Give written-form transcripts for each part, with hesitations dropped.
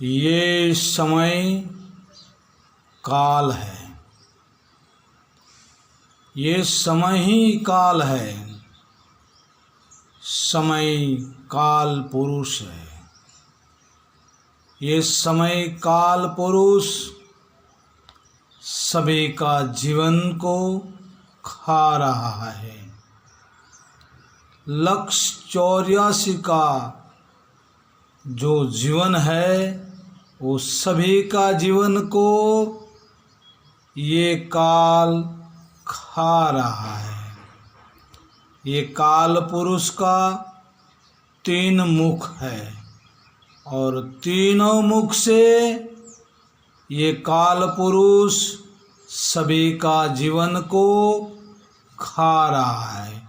ये समय काल है, ये समय ही काल है, समय काल पुरुष है। ये समय काल पुरुष सभी का जीवन को खा रहा है। लक्ष्य 84 का जो जीवन है वो सभी का जीवन को ये काल खा रहा है। ये काल पुरुष का 3 मुख है और तीनों मुख से ये काल पुरुष सभी का जीवन को खा रहा है।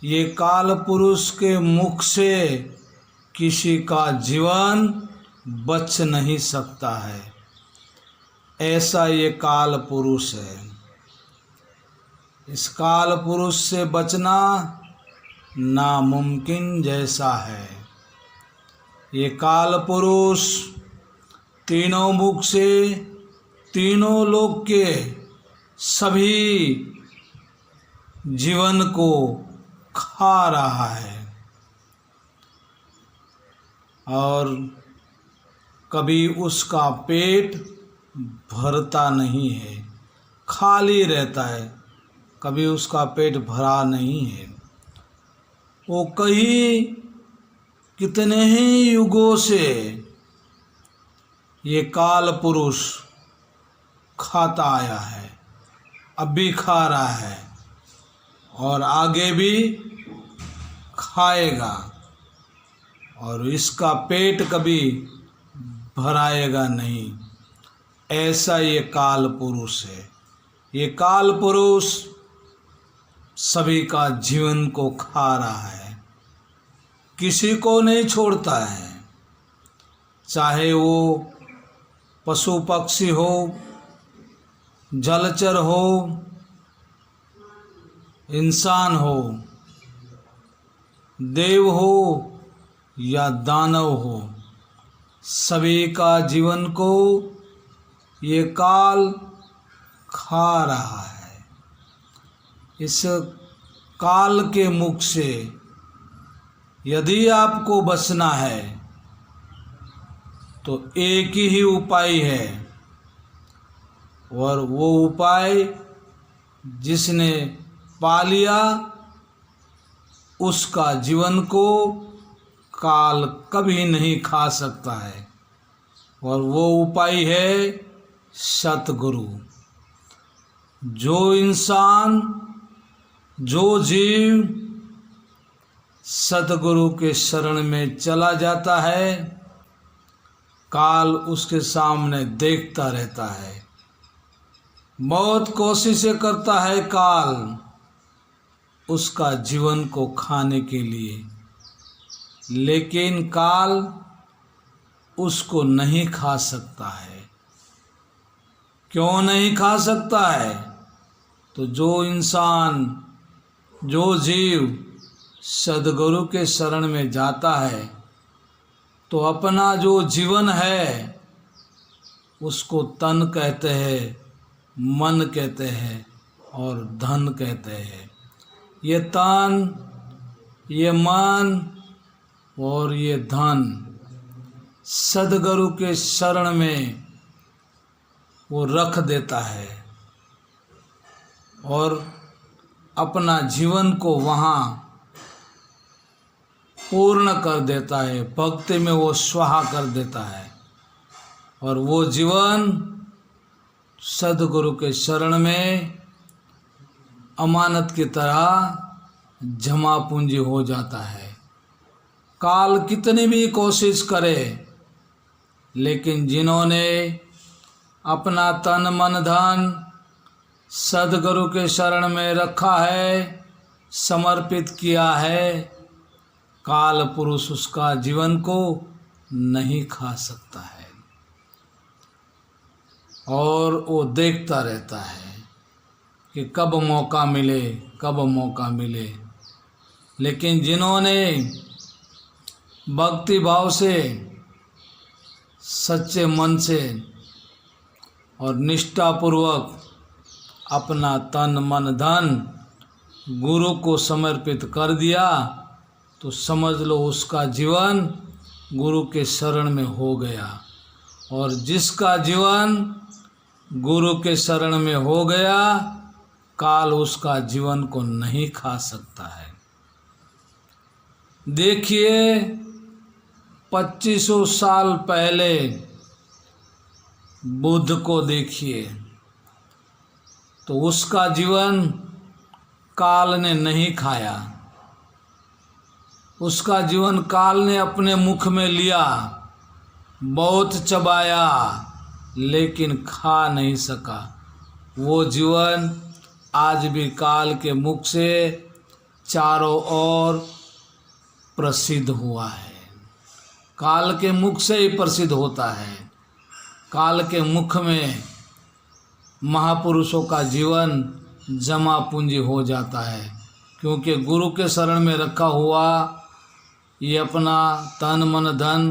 ये काल पुरुष के मुख से किसी का जीवन बच नहीं सकता है, ऐसा ये काल पुरुष है। इस काल पुरुष से बचना नामुमकिन जैसा है। ये काल पुरुष तीनों मुख से तीनों लोक के सभी जीवन को खा रहा है और कभी उसका पेट भरता नहीं है, खाली रहता है, कभी उसका पेट भरा नहीं है। वो कई कितने ही युगों से ये काल पुरुष खाता आया है, अब भी खा रहा है और आगे भी खाएगा और इसका पेट कभी भराएगा नहीं, ऐसा ये काल पुरुष है। ये काल पुरुष सभी का जीवन को खा रहा है, किसी को नहीं छोड़ता है, चाहे वो पशु पक्षी हो, जलचर हो, इंसान हो, देव हो या दानव हो, सभी का जीवन को ये काल खा रहा है। इस काल के मुख से यदि आपको बचना है तो एक ही उपाय है और वो उपाय जिसने पा लिया उसका जीवन को काल कभी नहीं खा सकता है और वो उपाय है सतगुरु। जो इंसान, जो जीव सतगुरु के शरण में चला जाता है, काल उसके सामने देखता रहता है। बहुत कोशिशें करता है काल उसका जीवन को खाने के लिए, लेकिन काल उसको नहीं खा सकता है। क्यों नहीं खा सकता है? तो जो इंसान, जो जीव सद्गुरु के शरण में जाता है तो अपना जो जीवन है उसको तन कहते हैं, मन कहते हैं और धन कहते हैं। ये तन, ये मन और ये धन सद्गुरु के शरण में वो रख देता है और अपना जीवन को वहाँ पूर्ण कर देता है, भक्ति में वो स्वाहा कर देता है और वो जीवन सद्गुरु के शरण में अमानत की तरह जमा पूंजी हो जाता है। काल कितनी भी कोशिश करे, लेकिन जिन्होंने अपना तन मन धन सद्गुरु के शरण में रखा है, समर्पित किया है, काल पुरुष उसका जीवन को नहीं खा सकता है और वो देखता रहता है कि कब मौका मिले, कब मौका मिले। लेकिन जिन्होंने भक्ति भाव से सच्चे मन से और निष्ठापूर्वक अपना तन मन धन गुरु को समर्पित कर दिया तो समझ लो उसका जीवन गुरु के शरण में हो गया। और जिसका जीवन गुरु के शरण में हो गया, काल उसका जीवन को नहीं खा सकता है। देखिए 2500 साल पहले बुद्ध को देखिए, तो उसका जीवन काल ने नहीं खाया। उसका जीवन काल ने अपने मुख में लिया, बहुत चबाया, लेकिन खा नहीं सका। वो जीवन आज भी काल के मुख से चारों ओर प्रसिद्ध हुआ है। काल के मुख से ही प्रसिद्ध होता है। काल के मुख में महापुरुषों का जीवन जमा पूंजी हो जाता है, क्योंकि गुरु के शरण में रखा हुआ ये अपना तन मन धन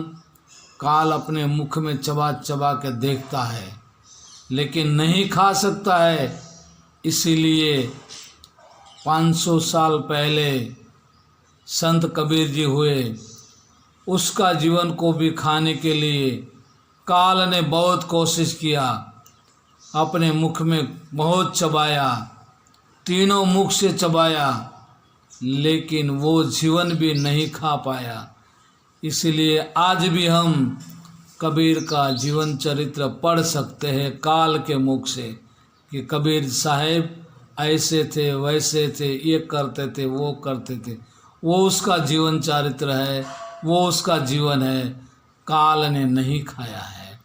काल अपने मुख में चबा चबा के देखता है, लेकिन नहीं खा सकता है। इसीलिए 500 साल पहले संत कबीर जी हुए, उसका जीवन को भी खाने के लिए काल ने बहुत कोशिश किया, अपने मुख में बहुत चबाया, तीनों मुख से चबाया, लेकिन वो जीवन भी नहीं खा पाया। इसलिए आज भी हम कबीर का जीवन चरित्र पढ़ सकते हैं काल के मुख से, कि कबीर साहेब ऐसे थे, वैसे थे, ये करते थे, वो करते थे। वो उसका जीवन चरित्र है, वो उसका जीवन है, काल ने नहीं खाया है।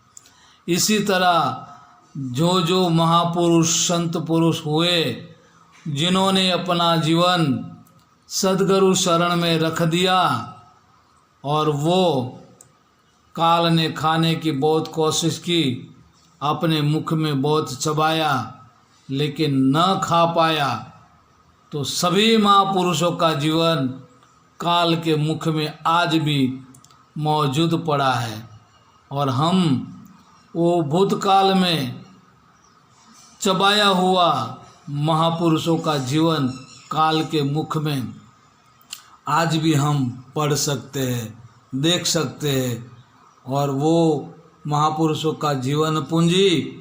इसी तरह जो जो महापुरुष संत पुरुष हुए, जिन्होंने अपना जीवन सद्गुरु शरण में रख दिया, और वो काल ने खाने की बहुत कोशिश की, अपने मुख में बहुत चबाया, लेकिन न खा पाया, तो सभी महापुरुषों का जीवन काल के मुख में आज भी मौजूद पड़ा है। और हम वो भूतकाल में चबाया हुआ महापुरुषों का जीवन काल के मुख में आज भी हम पढ़ सकते हैं, देख सकते हैं, और वो महापुरुषों का जीवन पूंजी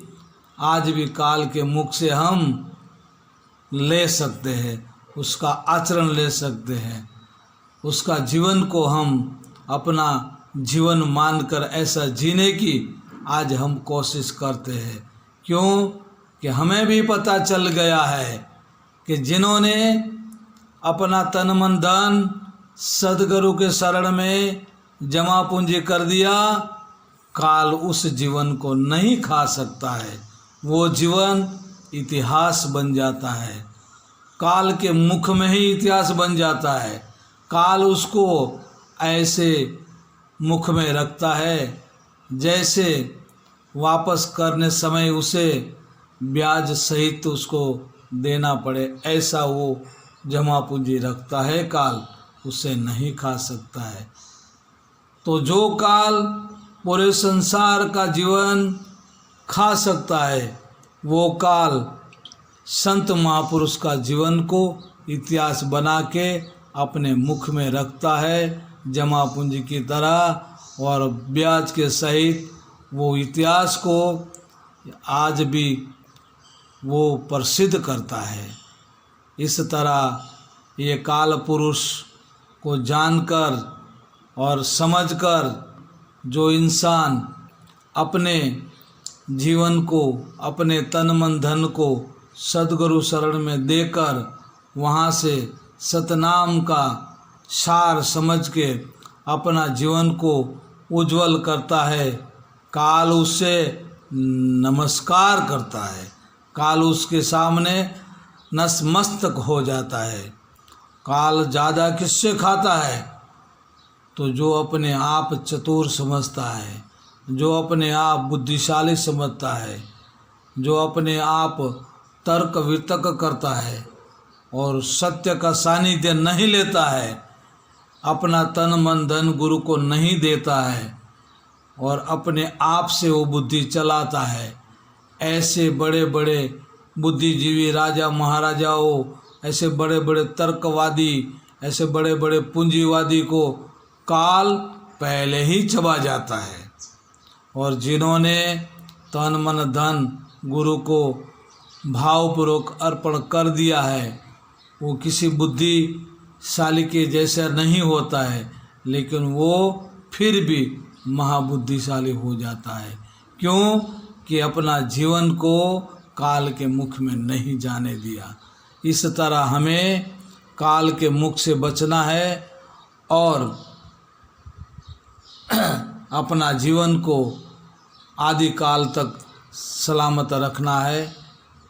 आज भी काल के मुख से हम ले सकते हैं, उसका आचरण ले सकते हैं, उसका जीवन को हम अपना जीवन मानकर ऐसा जीने की आज हम कोशिश करते हैं। क्यों कि हमें भी पता चल गया है कि जिन्होंने अपना तन मन धन सद्गुरु के शरण में जमा पूंजी कर दिया, काल उस जीवन को नहीं खा सकता है। वो जीवन इतिहास बन जाता है, काल के मुख में ही इतिहास बन जाता है। काल उसको ऐसे मुख में रखता है जैसे वापस करने समय उसे ब्याज सहित उसको देना पड़े, ऐसा वो जमा पूंजी रखता है। काल उसे नहीं खा सकता है। तो जो काल पूरे संसार का जीवन खा सकता है, वो काल संत महापुरुष का जीवन को इतिहास बना के अपने मुख में रखता है जमा पूंजी की तरह, और ब्याज के सहित वो इतिहास को आज भी वो प्रसिद्ध करता है। इस तरह ये काल पुरुष को जानकर और समझकर जो इंसान अपने जीवन को, अपने तन मन धन को सद्गुरु शरण में देकर वहाँ से सतनाम का सार समझ के अपना जीवन को उज्जवल करता है, काल उससे नमस्कार करता है, काल उसके सामने नतमस्तक हो जाता है। काल ज़्यादा किससे खाता है? तो जो अपने आप चतुर समझता है, जो अपने आप बुद्धिशाली समझता है, जो अपने आप तर्क वितर्क करता है और सत्य का सानिध्य नहीं लेता है, अपना तन मन धन गुरु को नहीं देता है और अपने आप से वो बुद्धि चलाता है। ऐसे बड़े बड़े बुद्धिजीवी राजा महाराजाओं, ऐसे बड़े बड़े तर्कवादी, ऐसे बड़े बड़े पूंजीवादी को काल पहले ही चबा जाता है। और जिन्होंने तन मन धन गुरु को भावपूर्वक अर्पण कर दिया है, वो किसी बुद्धिशाली के जैसा नहीं होता है, लेकिन वो फिर भी महाबुद्धिशाली हो जाता है। क्यों? कि अपना जीवन को काल के मुख में नहीं जाने दिया। इस तरह हमें काल के मुख से बचना है और अपना जीवन को आदि काल तक सलामत रखना है,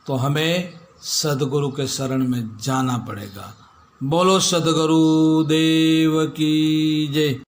तो हमें सद्गुरु के शरण में जाना पड़ेगा। बोलो सद्गुरु देव की जय।